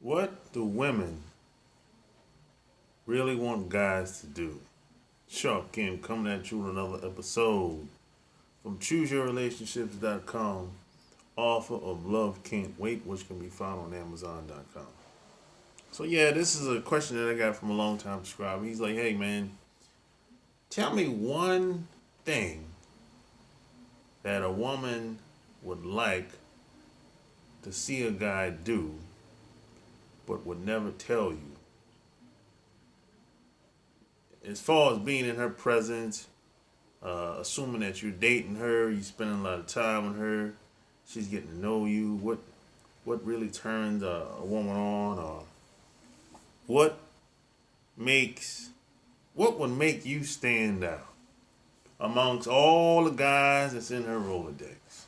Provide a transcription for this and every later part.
What do women really want guys to do? Sharp Kim coming at you with another episode from ChooseYourRelationships.com, author of Love Can't Wait, which can be found on Amazon.com. So, yeah, this is a question that I got from a long time subscriber. He's like, hey, man, tell me one thing that a woman would like to see a guy do, but would never tell you. As far as being in her presence, assuming that you're dating her, you're spending a lot of time with her, she's getting to know you. What really turns a woman on, or what makes what would make you stand out amongst all the guys that's in her Rolodex?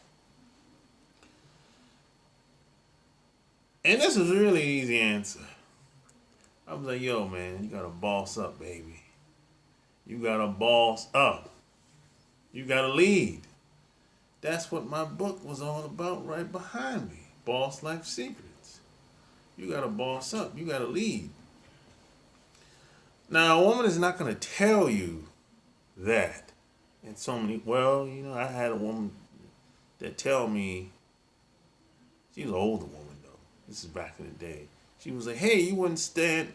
And this is a really easy answer. I was like, yo, man, you gotta boss up, baby. You gotta boss up. You gotta lead. That's what my book was all about right behind me. Boss Life Secrets. You gotta boss up. You gotta lead. Now, a woman is not gonna tell you that. And so many, well, I had a woman that tell me, she was an older woman though. This is back in the day. She was like, hey, you wouldn't step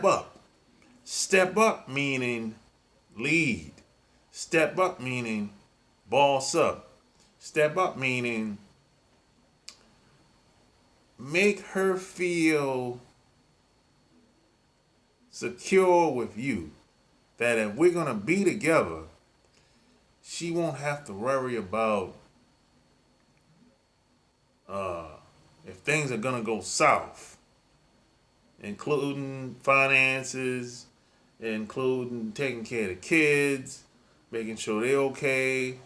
up. Step up meaning lead. Step up meaning boss up. Step up meaning make her feel secure with you. That if we're going to be together, she won't have to worry about if things are going to go south, including finances, including taking care of the kids, making sure they're okay.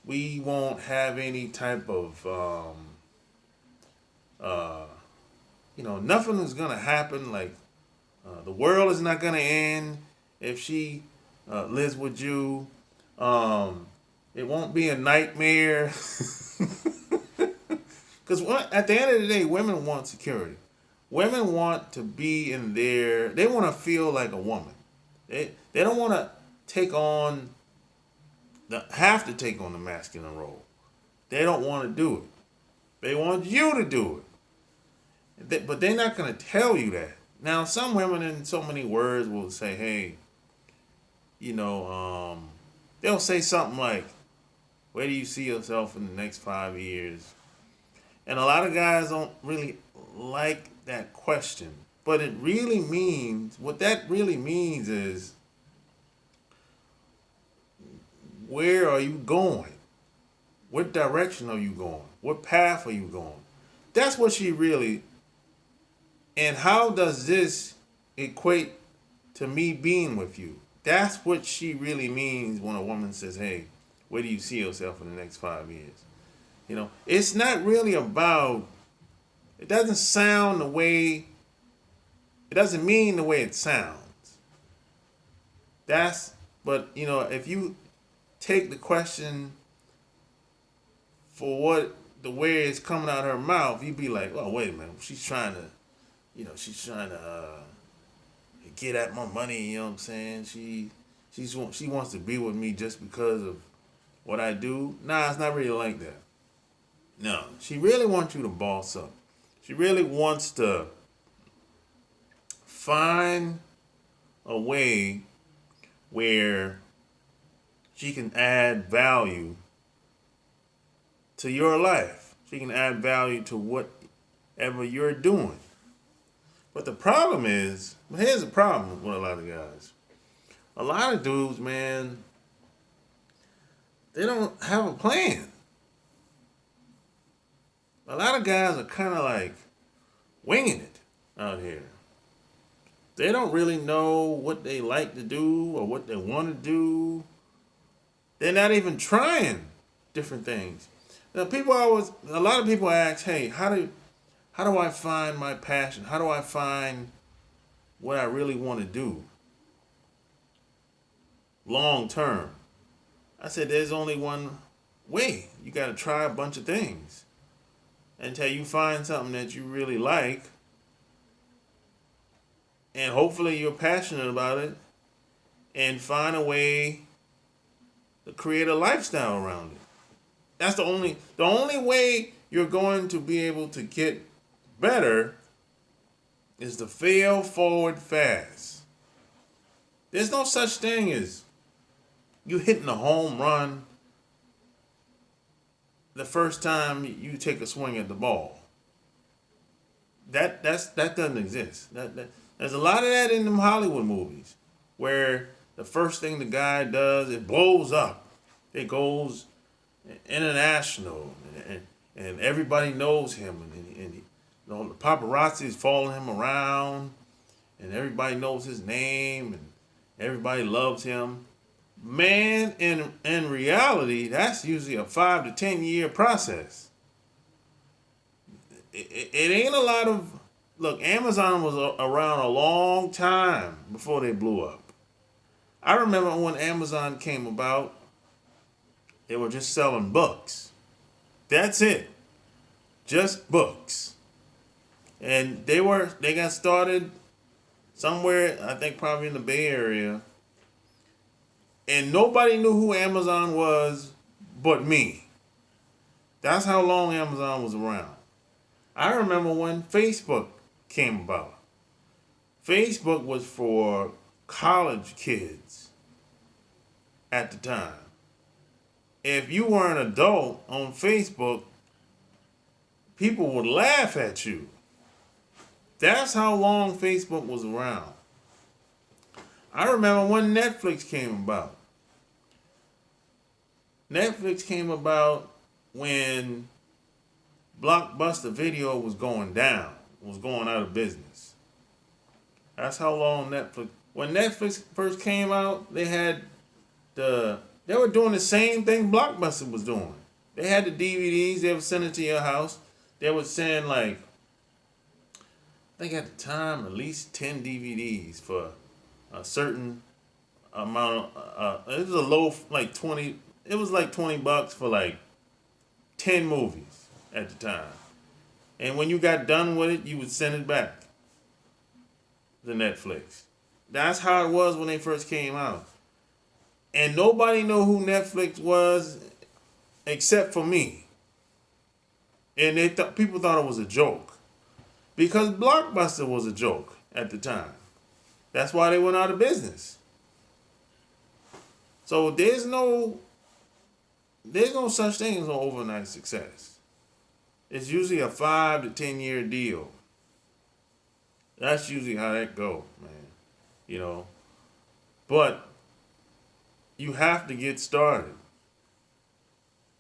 We won't have any type of, nothing is going to happen. Like, the world is not going to end if she lives with you. It won't be a nightmare. Because at the end of the day, women want security. Women want to be they want to feel like a woman. They don't want to have to take on the masculine role. They don't want to do it. They want you to do it. But they're not going to tell you that. Now, some women in so many words will say, hey, they'll say something like, where do you see yourself in the next 5 years? And a lot of guys don't really like that question. But what that really means is, where are you going? What direction are you going? What path are you going? That's what she really, and how does this equate to me being with you? That's what she really means when a woman says, hey, where do you see yourself in the next 5 years? It's not really about, it doesn't sound the way, it doesn't mean the way it sounds. But if you take the question for the way it's coming out of her mouth, you'd be like, oh, wait a minute, she's trying to get at my money, you know what I'm saying? She wants to be with me just because of what I do. Nah, it's not really like that. No, she really wants you to boss up. She really wants to find a way where she can add value to your life. She can add value to whatever you're doing. But the problem is, here's the problem with a lot of guys. A lot of dudes, man, they don't have a plan. A lot of guys are kind of like winging it out here. They don't really know what they like to do or what they want to do. They're not even trying different things. Now, a lot of people ask, hey, how do I find my passion? How do I find what I really want to do long term? I said, there's only one way. You got to try a bunch of things. until you find something that you really like, and hopefully you're passionate about it, and find a way to create a lifestyle around it. That's the only way you're going to be able to get better is to fail forward fast. There's no such thing as you hitting a home run the first time you take a swing at the ball. That doesn't exist. There's a lot of that in them Hollywood movies where the first thing the guy does, it blows up. It goes international, and everybody knows him, and the paparazzi is following him around, and everybody knows his name, and everybody loves him. Man, in reality, that's usually a 5 to 10 year process. It ain't a lot of. Look, Amazon was around a long time before they blew up. I remember when Amazon came about, they were just selling books. That's it. Just books. And they got started somewhere, I think probably in the Bay Area. And nobody knew who Amazon was but me. That's how long Amazon was around. I remember when Facebook came about. Facebook was for college kids at the time. If you were an adult on Facebook, people would laugh at you. That's how long Facebook was around. I remember when Netflix came about. Netflix came about when Blockbuster Video was going down, was going out of business. That's how long Netflix. When Netflix first came out, they were doing the same thing Blockbuster was doing. They had the DVDs, they would send it to your house. They would send I think at the time, at least 10 DVDs for a certain amount of, it was a low, 20, it was $20 for 10 movies at the time. And when you got done with it, you would send it back to Netflix. That's how it was when they first came out. And nobody knew who Netflix was except for me. And people thought it was a joke. Because Blockbuster was a joke at the time. That's why they went out of business. So there's no such thing as an overnight success. It's usually a 5 to 10 year deal. That's usually how that go, man. But you have to get started.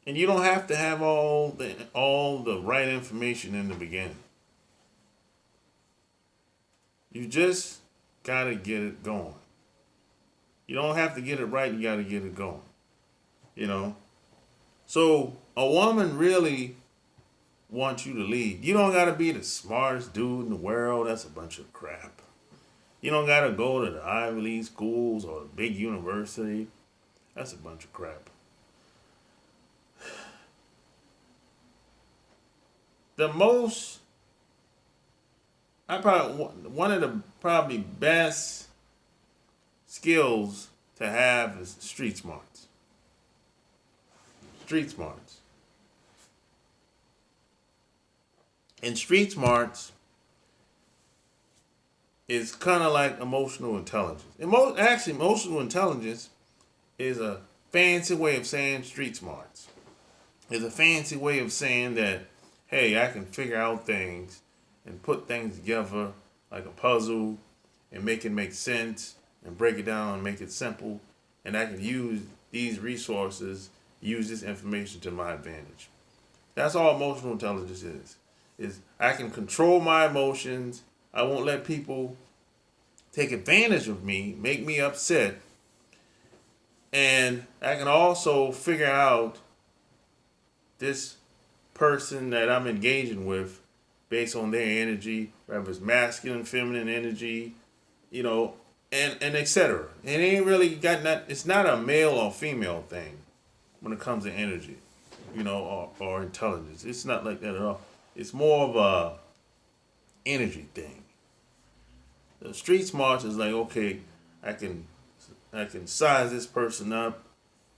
And you don't have to have all the right information in the beginning. You just gotta get it going. You don't have to get it right, you gotta get it going. So a woman really wants you to lead. You don't gotta be the smartest dude in the world. That's a bunch of crap. You don't gotta go to the Ivy League schools or the big university. That's a bunch of crap. One of the probably best skills to have is street smarts. Street smarts. And street smarts is kind of like emotional intelligence. Actually, emotional intelligence is a fancy way of saying street smarts. It's a fancy way of saying that, hey, I can figure out things and put things together like a puzzle and make it make sense and break it down and make it simple. And I can use these resources, use this information to my advantage. That's all emotional intelligence is I can control my emotions. I won't let people take advantage of me, make me upset. And I can also figure out this person that I'm engaging with based on their energy, whether it's masculine, feminine energy, and etc. It ain't really it's not a male or female thing when it comes to energy, or intelligence. It's not like that at all. It's more of a energy thing. The street smarts is like, okay, I can I can size this person up.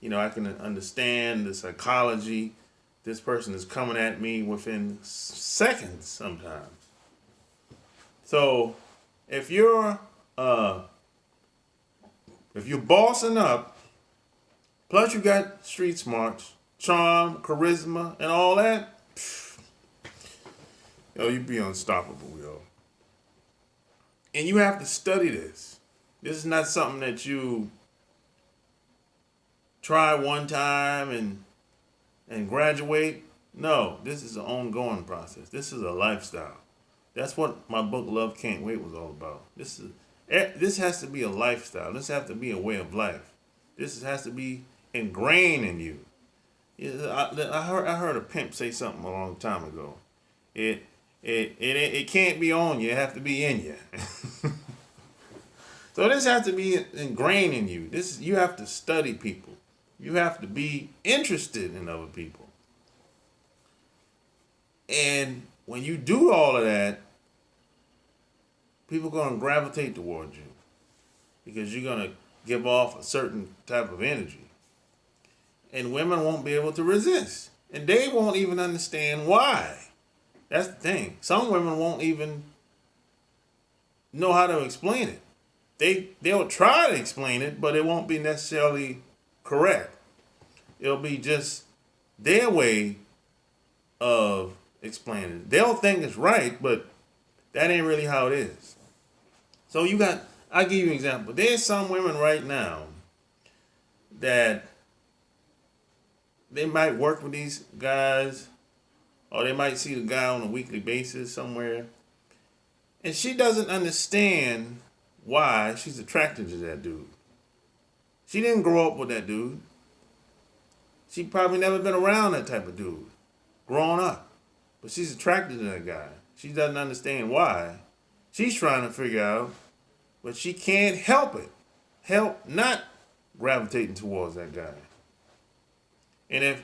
I can understand the psychology. This person is coming at me within seconds sometimes. So if you're uh, if you're bossing up, plus you got street smarts, charm, charisma, and all that, you be unstoppable, yo. And you have to study this. This is not something that you try one time and graduate. No, this is an ongoing process. This is a lifestyle. That's what my book Love Can't Wait was all about. This has to be a lifestyle. This has to be a way of life. This has to be ingrained in you. I heard a pimp say something a long time ago. It can't be on you. It has to be in you. So this has to be ingrained in you. You have to study people. You have to be interested in other people. And when you do all of that, people are going to gravitate towards you because you're going to give off a certain type of energy. And women won't be able to resist. And they won't even understand why. That's the thing. Some women won't even know how to explain it. They'll try to explain it, but it won't be necessarily correct. It'll be just their way of explaining it. They'll think it's right, but that ain't really how it is. So I'll give you an example. There's some women right now that they might work with these guys, or they might see the guy on a weekly basis somewhere, and she doesn't understand why she's attracted to that dude. She didn't grow up with that dude. She probably never been around that type of dude growing up. But she's attracted to that guy. She doesn't understand why. She's trying to figure out, but she can't help it. Help not gravitating towards that guy. And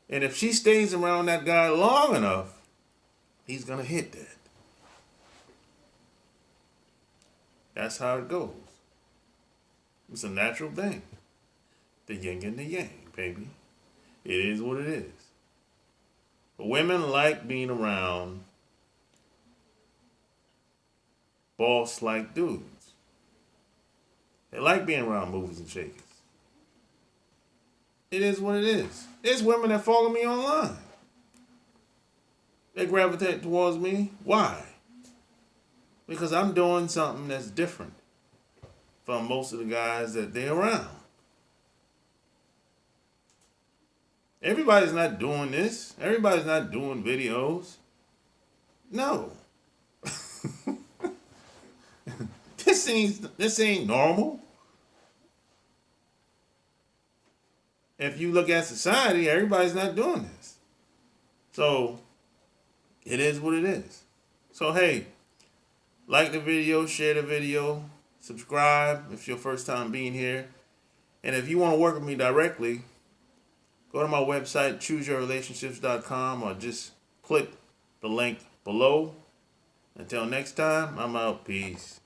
if she stays around that guy long enough, he's gonna hit that. That's how it goes. It's a natural thing. The yin and the yang, baby. It is what it is. But women like being around boss-like dudes. They like being around movers and shakers. It is what it is. There's women that follow me online. They gravitate towards me. Why? Because I'm doing something that's different from most of the guys that they're around. Everybody's not doing this. Everybody's not doing videos. No. This ain't normal. If you look at society, everybody's not doing this. So it is what it is. So hey, like the video, share the video, subscribe if it's your first time being here. And if you want to work with me directly, go to my website, chooseyourrelationships.com, or just click the link below. Until next time, I'm out. Peace.